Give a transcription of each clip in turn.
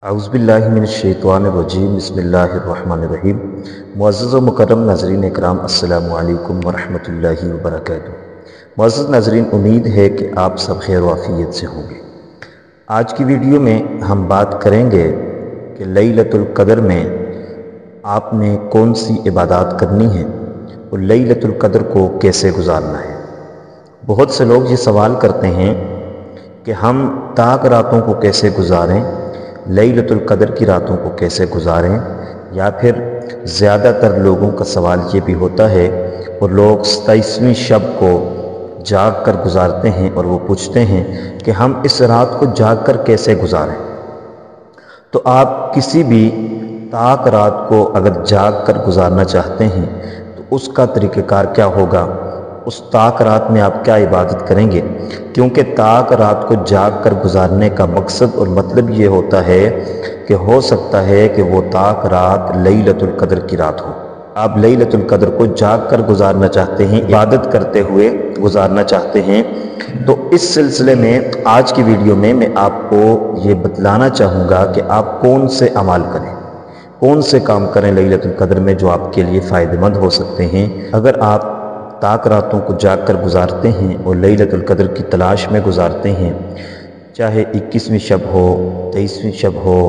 औज़ुबिल्लाहिमिनश्शैतानिर्रजीम बिस्मिल्लाहिर्रहमानिर्रहीम। मुअज़्ज़ज़ व मुकर्रम नाज़रीन इकराम, अस्सलामु अलैकुम वरहमतुल्लाहि वबरकातुहू। मुअज़्ज़ज़ नाज़रीन, उम्मीद है कि आप सब खैर व आफ़ियत से होंगे। आज की वीडियो में हम बात करेंगे कि लैलतुल क़द्र में आपने कौन सी इबादत करनी है और लैलतुल क़द्र को कैसे गुजारना है। बहुत से लोग ये सवाल करते हैं कि हम ताक रातों को कैसे गुजारें, लैलतुल क़द्र की रातों को कैसे गुजारें, या फिर ज़्यादातर लोगों का सवाल ये भी होता है और लोग 27वीं शब को जाग कर गुजारते हैं और वो पूछते हैं कि हम इस रात को जाग कर कैसे गुजारें। तो आप किसी भी ताक रात को अगर जाग कर गुजारना चाहते हैं तो उसका तरीक़ाकार क्या होगा, उस ताक रात में आप क्या इबादत करेंगे। क्योंकि ताक रात को जाग कर गुजारने का मकसद और मतलब ये होता है कि हो सकता है कि वो ताक रात लैलतुल क़द्र की रात हो। आप लैलतुल क़द्र को जाग कर गुजारना चाहते हैं, इबादत करते हुए गुजारना चाहते हैं। तो इस सिलसिले में आज की वीडियो में मैं आपको ये बतलाना चाहूँगा कि आप कौन से अमाल करें, कौन से काम करें लैलतुल क़द्र में जो आपके लिए फ़ायदेमंद हो सकते हैं। अगर आप ताक रातों को जाग कर गुजारते हैं और लैलतुल क़द्र की तलाश में गुजारते हैं, चाहे 21वीं शब हो, 23वीं शब हो,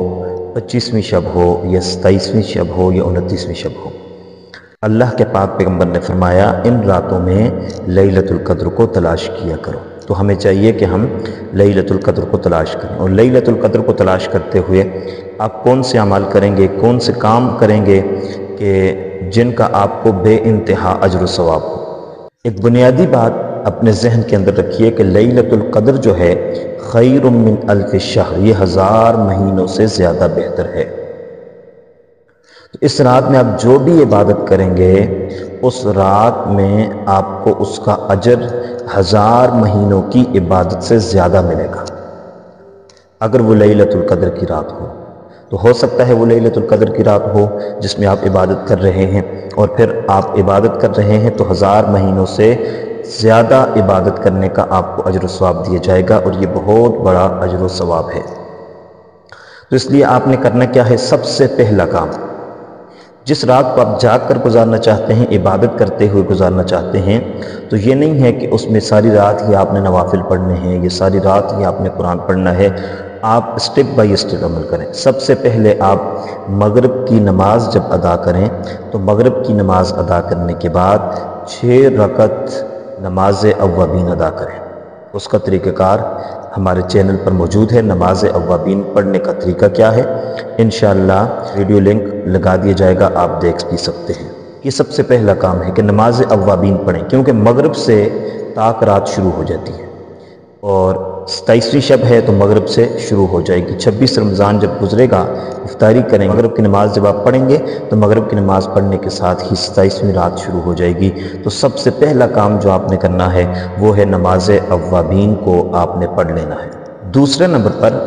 25वीं शब हो या 27वीं शब हो या 29वीं शब हो, अल्लाह के पाक पैगम्बर ने फरमाया इन रातों में लैलतुल क़द्र को तलाश किया करो। तो हमें चाहिए कि हम लैलतुल क़द्र को तलाश करें। और लैलतुल क़द्र को तलाश करते हुए आप कौन से अमाल करेंगे, कौन से काम करेंगे कि जिनका आपको बेइंतहा अजर व सवाब हो। एक बुनियादी बात अपने जहन के अंदर रखिए कि लैलतुल क़द्र जो है खैरुम मिन अल्फ़ि शहर, ये 1000 महीनों से ज़्यादा बेहतर है। तो इस रात में आप जो भी इबादत करेंगे उस रात में आपको उसका अजर 1000 महीनों की इबादत से ज़्यादा मिलेगा। अगर वो लैलतुल क़द्र की रात हो हो सकता है वो लैलतुल क़द्र की रात हो जिसमें आप इबादत कर रहे हैं और फिर आप इबादत कर रहे हैं तो 1000 महीनों से ज़्यादा इबादत करने का आपको अजर व सवाब दिया जाएगा और ये बहुत बड़ा अजर व सवाब है। तो इसलिए आपने करना क्या है, सबसे पहला काम, जिस रात को आप जाग कर गुजारना चाहते हैं, इबादत करते हुए गुजारना चाहते हैं, तो ये नहीं है कि उसमें सारी रात ही आपने नवाफिल पढ़ने हैं, ये सारी रात ही आपने कुरान पढ़ना है। आप स्टेप बाय स्टेप अमल करें। सबसे पहले आप मगरिब की नमाज जब अदा करें तो मगरिब की नमाज अदा करने के बाद 6 रकत नमाज अव्वाबीन अदा करें। उसका तरीक़ाकार हमारे चैनल पर मौजूद है। नमाज अव्वाबीन पढ़ने का तरीका क्या है, इंशाअल्लाह वीडियो लिंक लगा दिया जाएगा, आप देख भी सकते हैं। ये सबसे पहला काम है कि नमाज अव्वाबीन पढ़ें, क्योंकि मगरिब से ताक रात शुरू हो जाती है और 27वीं शब है तो मगरिब से शुरू हो जाएगी। 26 रमज़ान जब गुजरेगा, इफ्तारी करेंगे, मगरिब की नमाज़ जब आप पढ़ेंगे तो मगरिब की नमाज़ पढ़ने के साथ ही 27वीं रात शुरू हो जाएगी। तो सबसे पहला काम जो आपने करना है वो है नमाज अव्वाबीन को आपने पढ़ लेना है। दूसरे नंबर पर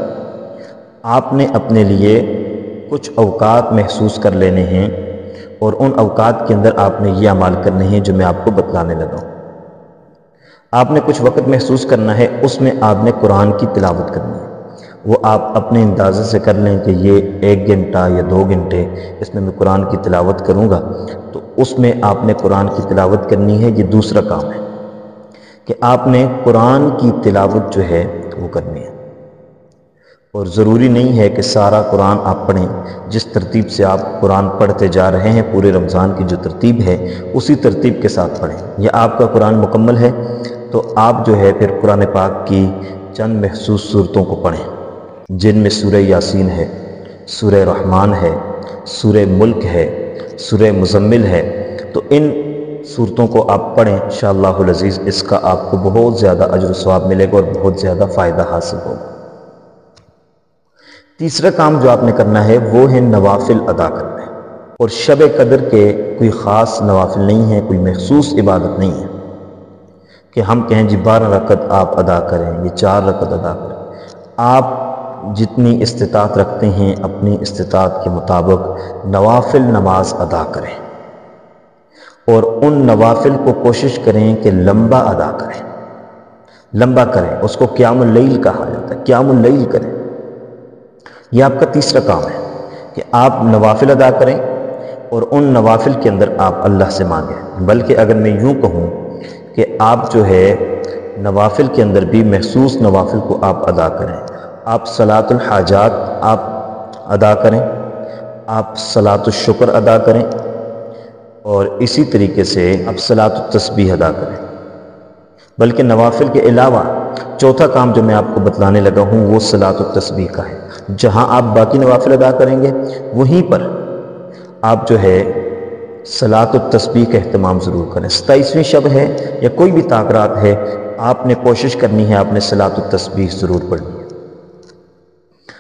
आपने अपने लिए कुछ अवकात महसूस कर लेने हैं और उन अवकात के अंदर आपने ये अमाल करने हैं जो मैं आपको बतलाने लगा हूँ। आपने कुछ वक्त महसूस करना है, उसमें आपने कुरान की तिलावत करनी है। वो आप अपने अंदाज़े से कर लें कि ये 1 घंटा या 2 घंटे इसमें मैं कुरान की तिलावत करूँगा, तो उसमें आपने कुरान की तिलावत करनी है। ये दूसरा काम है कि आपने कुरान की तिलावत जो है वो करनी है। और ज़रूरी नहीं है कि सारा कुरान आप पढ़ें। जिस तरतीब से आप कुरान पढ़ते जा रहे हैं, पूरे रमज़ान की जो तरतीब है उसी तरतीब के साथ पढ़ें। या आपका कुरान मुकम्मल है तो आप जो है फिर कुरान पाक की चंद महसूस सूरतों को पढ़ें, जिनमें सूरह यासीन है, सूरह रहमान है, सूरह मुल्क है, सूरह मुज़म्मिल है। तो इन सूरतों को आप पढ़ें, इंशाअल्लाहुल अज़ीज़ इसका आपको बहुत ज़्यादा अजर व सवाब मिलेगा और बहुत ज़्यादा फ़ायदा हासिल होगा। तीसरा काम जो आपने करना है वो है नवाफिल अदा करना है। और शब क़द्र के कोई ख़ास नवाफिल नहीं है, कोई महसूस इबादत नहीं है कि हम कहें जी 12 रकत आप अदा करें, ये 4 रकत अदा करें। आप जितनी इस्तिताअत रखते हैं अपनी इस्तिताअत के मुताबिक नवाफिल नमाज अदा करें और उन नवाफिल को कोशिश करें कि लंबा अदा करें, लंबा करें। उसको क़ियामुल लैल कहा जाता है, क़ियामुल लैल करें। یہ آپ کا تیسرا کام ہے کہ آپ نوافل ادا کریں اور ان نوافل کے اندر آپ اللہ سے مانگیں۔ بلکہ اگر میں یوں کہوں کہ آپ جو ہے نوافل کے اندر بھی محسوس نوافل کو آپ ادا کریں، آپ صلاۃ الحاجات آپ ادا کریں، آپ صلاۃ الشکر ادا کریں، اور اسی طریقے سے آپ صلاۃ التسبیح ادا کریں۔ بلکہ نوافل کے علاوہ چوتھا کام جو میں آپ کو بتلانے لگا ہوں وہ صلاۃ التسبیح کا ہے۔ جہاں آپ باقی نوافل ادا کریں گے وہیں پر آپ جو ہے صلاۃ التسبیح کا اہتمام ضرور کریں۔ 27ویں شب ہے یا کوئی بھی تاکرات ہے، آپ نے کوشش کرنی ہے، آپ نے صلاۃ التسبیح ضرور پڑھنی ہے۔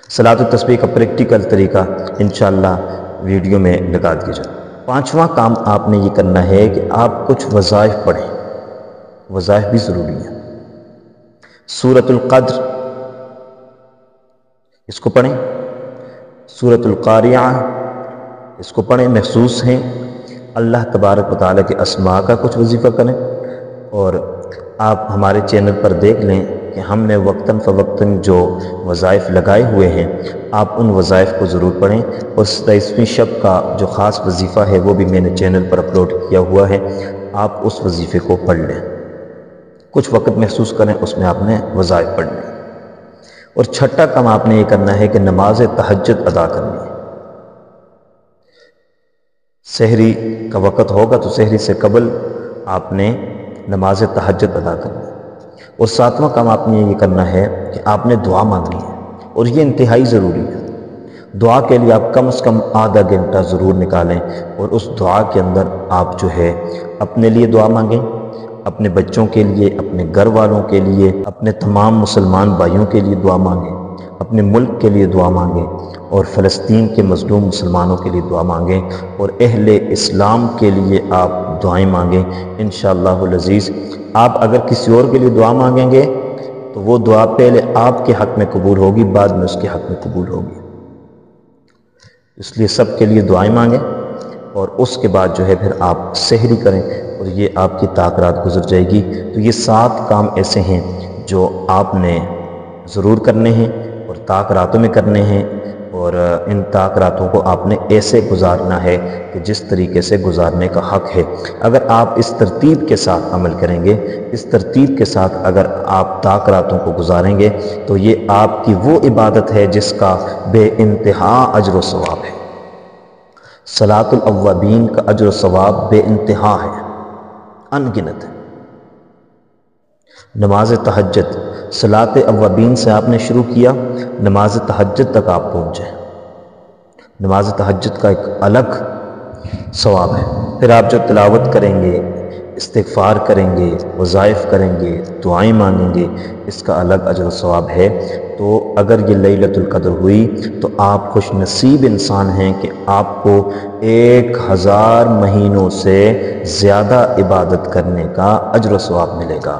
صلاۃ التسبیح کا پریکٹیکل طریقہ انشاءاللہ ویڈیو میں لگا دیا جائے۔ پانچواں کام آپ نے یہ کرنا ہے کہ آپ کچھ وظائف پڑھیں، وظائف بھی ضروری ہیں۔ سورۃ القدر اس کو پڑھیں، سورۃ القاریعہ اس کو پڑھیں، محسوس ہیں۔ اللہ تبارک و تعالیٰ کے اسماء کا کچھ وظیفہ کریں، اور آپ ہمارے چینل پر دیکھ لیں کہ ہم نے وقتاً فوقتاً جو وظائف لگائے ہوئے ہیں، آپ ان وظائف کو ضرور پڑھیں۔ اور 27ویں شب کا جو خاص وظیفہ ہے وہ بھی میں نے چینل پر اپلوڈ کیا ہوا ہے، آپ اس وظیفے کو پڑھ لیں، کچھ وقت محسوس کریں، اس میں آپ نے وظائف پڑھنے۔ اور چھٹا کام آپ نے یہ کرنا ہے کہ نماز تہجد ادا کرنی ہے۔ سحری کا وقت ہوگا تو سحری سے قبل آپ نے نماز تہجد ادا کرنی ہے۔ اور ساتواں کام آپ نے یہ کرنا ہے کہ آپ نے دعا مانگنی ہے، اور یہ انتہائی ضروری ہے۔ دعا کے لیے آپ کم از کم آدھا گھنٹہ ضرور نکالیں، اور اس دعا کے اندر آپ جو ہے اپنے لیے دعا مانگیں، اپنے بچوں کے لیے، اپنے گھر والوں کے لیے، اپنے تمام مسلمان بھائیوں کے لیے دعا مانگیں، اپنے ملک کے لیے دعا مانگیں، اور فلسطین کے مظلوم مسلمانوں کے لیے دعا مانگیں، اور اہل اسلام کے لیے آپ دعائیں مانگیں۔ انشاءاللہ العزیز آپ اگر کسی اور کے لیے دعا مانگیں گے تو وہ دعا پہلے آپ کے حق میں قبول ہوگی، بعد میں اس کے حق میں قبول ہوگی۔ اس لیے سب کے لیے دعائیں مانگیں، اور اس کے بعد جو ہے پھر آپ سحری کریں، اور یہ آپ کی تاکرات گزر جائے گی۔ تو یہ 7 کام ایسے ہیں جو آپ نے ضرور کرنے ہیں اور تاکراتوں میں کرنے ہیں، اور ان تاکراتوں کو آپ نے ایسے گزارنا ہے کہ جس طریقے سے گزارنے کا حق ہے۔ اگر آپ اس ترتیب کے ساتھ عمل کریں گے، اس ترتیب کے ساتھ اگر آپ تاکراتوں کو گزاریں گے تو یہ آپ کی وہ عبادت ہے جس کا بے انتہا اجر و ثواب ہے۔ صلاۃ الاوابین کا اجر و ثواب بے انتہا ہے، انگنت ہے۔ نماز تہجد، صلاۃ اوابین سے آپ نے شروع کیا، نماز تہجد تک آپ پہنچے۔ نماز تہجد کا ایک الگ ثواب ہے۔ پھر آپ جو تلاوت کریں گے، استغفار کریں گے، وظائف کریں گے، دعائیں مانگیں گے، اس کا الگ اجر و ثواب ہے۔ تو اگر یہ لیلۃ القدر ہوئی تو آپ خوش نصیب انسان ہیں کہ آپ کو 1000 مہینوں سے زیادہ عبادت کرنے کا اجر و ثواب ملے گا۔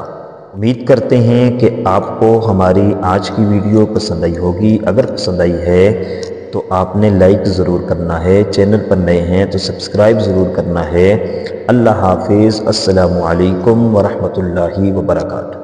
امید کرتے ہیں کہ آپ کو ہماری آج کی ویڈیو پسند آئی ہوگی۔ اگر پسند آئی ہے تو آپ نے لائک ضرور کرنا ہے، چینل پر نئے ہیں تو سبسکرائب ضرور کرنا ہے۔ اللہ حافظ، السلام علیکم ورحمۃ اللہ وبرکاتہ۔